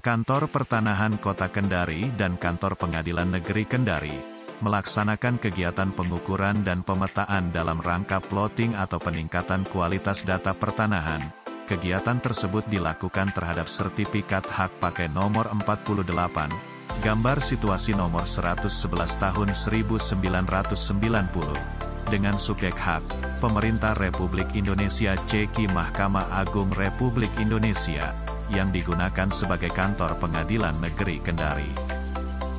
Kantor Pertanahan Kota Kendari dan Kantor Pengadilan Negeri Kendari melaksanakan kegiatan pengukuran dan pemetaan dalam rangka plotting atau peningkatan kualitas data pertanahan. Kegiatan tersebut dilakukan terhadap sertifikat hak pakai nomor 48, gambar situasi nomor 111 tahun 1990, dengan subjek hak, Pemerintah Republik Indonesia CEKI Mahkamah Agung Republik Indonesia, yang digunakan sebagai kantor Pengadilan Negeri Kendari.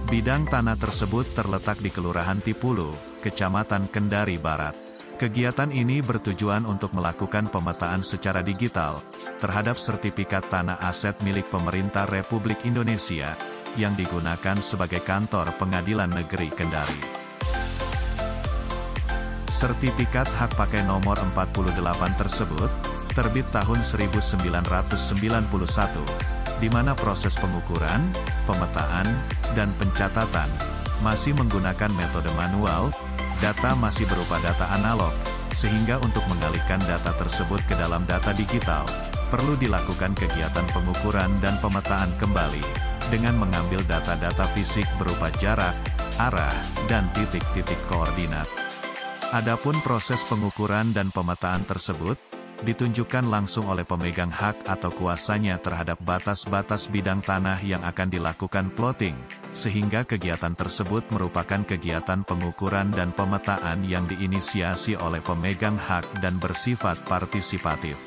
Bidang tanah tersebut terletak di Kelurahan Tipulu, Kecamatan Kendari Barat. Kegiatan ini bertujuan untuk melakukan pemetaan secara digital terhadap sertifikat tanah aset milik Pemerintah Republik Indonesia yang digunakan sebagai kantor Pengadilan Negeri Kendari. Sertifikat hak pakai nomor 48 tersebut terbit tahun 1991, di mana proses pengukuran, pemetaan, dan pencatatan masih menggunakan metode manual. Data masih berupa data analog, sehingga untuk mengalihkan data tersebut ke dalam data digital, perlu dilakukan kegiatan pengukuran dan pemetaan kembali, dengan mengambil data-data fisik berupa jarak, arah, dan titik-titik koordinat. Adapun proses pengukuran dan pemetaan tersebut, ditunjukkan langsung oleh pemegang hak atau kuasanya terhadap batas-batas bidang tanah yang akan dilakukan plotting, sehingga kegiatan tersebut merupakan kegiatan pengukuran dan pemetaan yang diinisiasi oleh pemegang hak dan bersifat partisipatif.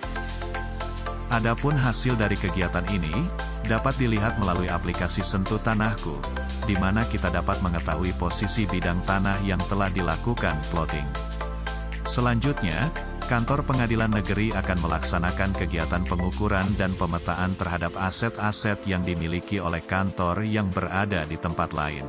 Adapun hasil dari kegiatan ini, dapat dilihat melalui aplikasi Sentuh Tanahku, di mana kita dapat mengetahui posisi bidang tanah yang telah dilakukan plotting. Selanjutnya, Kantor Pengadilan Negeri akan melaksanakan kegiatan pengukuran dan pemetaan terhadap aset-aset yang dimiliki oleh kantor yang berada di tempat lain.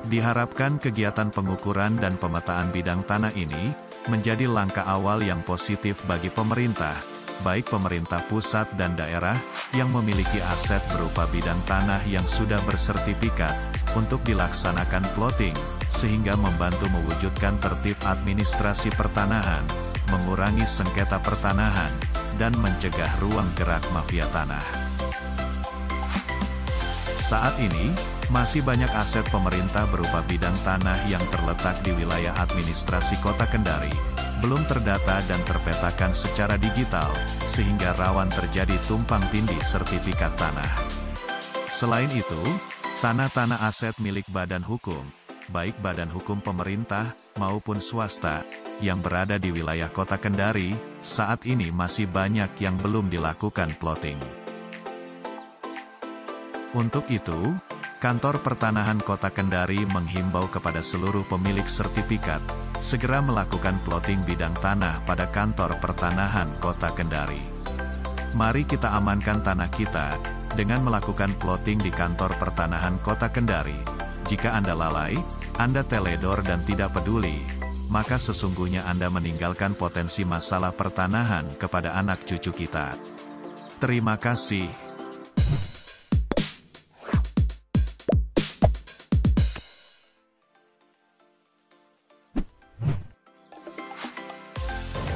Diharapkan kegiatan pengukuran dan pemetaan bidang tanah ini menjadi langkah awal yang positif bagi pemerintah, baik pemerintah pusat dan daerah, yang memiliki aset berupa bidang tanah yang sudah bersertifikat, untuk dilaksanakan plotting, sehingga membantu mewujudkan tertib administrasi pertanahan, mengurangi sengketa pertanahan, dan mencegah ruang gerak mafia tanah. Saat ini, masih banyak aset pemerintah berupa bidang tanah yang terletak di wilayah administrasi Kota Kendari, belum terdata dan terpetakan secara digital, sehingga rawan terjadi tumpang tindih sertifikat tanah. Selain itu, tanah-tanah aset milik badan hukum, baik badan hukum pemerintah maupun swasta, yang berada di wilayah Kota Kendari, saat ini masih banyak yang belum dilakukan plotting. Untuk itu, Kantor Pertanahan Kota Kendari menghimbau kepada seluruh pemilik sertifikat, segera melakukan plotting bidang tanah pada Kantor Pertanahan Kota Kendari. Mari kita amankan tanah kita, dengan melakukan plotting di Kantor Pertanahan Kota Kendari. Jika Anda lalai, Anda teledor dan tidak peduli, maka sesungguhnya Anda meninggalkan potensi masalah pertanahan kepada anak cucu kita. Terima kasih.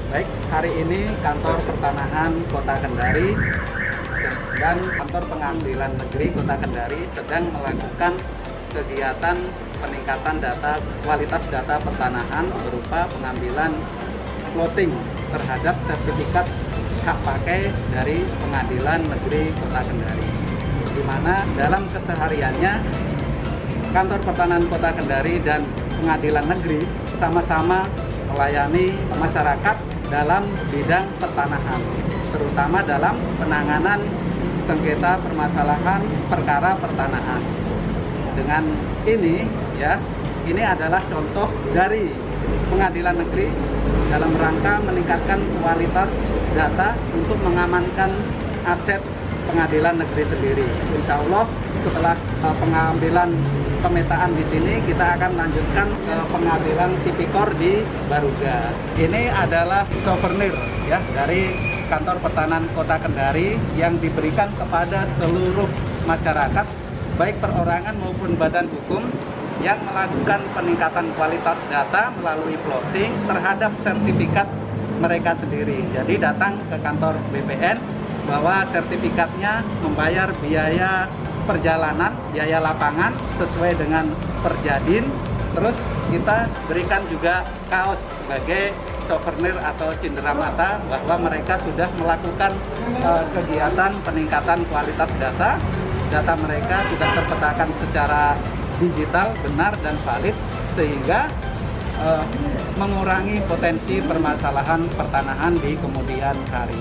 Baik, hari ini Kantor Pertanahan Kota Kendari dan Kantor Pengadilan Negeri Kota Kendari sedang melakukan kegiatan peningkatan kualitas data pertanahan berupa pengambilan plotting terhadap sertifikat hak pakai dari Pengadilan Negeri Kota Kendari, di mana dalam kesehariannya Kantor Pertanahan Kota Kendari dan Pengadilan Negeri sama-sama melayani masyarakat dalam bidang pertanahan, terutama dalam penanganan sengketa permasalahan perkara pertanahan. Dengan ini, ini adalah contoh dari Pengadilan Negeri dalam rangka meningkatkan kualitas data untuk mengamankan aset Pengadilan Negeri sendiri. Insya Allah setelah pengambilan pemetaan di sini, kita akan lanjutkan ke Pengadilan Tipikor di Baruga. Ini adalah souvenir dari Kantor Pertanahan Kota Kendari yang diberikan kepada seluruh masyarakat, baik perorangan maupun badan hukum, yang melakukan peningkatan kualitas data melalui plotting terhadap sertifikat mereka sendiri. Jadi datang ke kantor BPN bahwa sertifikatnya membayar biaya perjalanan, biaya lapangan sesuai dengan Perjadin. Terus kita berikan juga kaos sebagai souvenir atau cenderamata bahwa mereka sudah melakukan kegiatan peningkatan kualitas data. Data mereka sudah terpetakan secara digital, benar dan valid, sehingga mengurangi potensi permasalahan pertanahan di kemudian hari.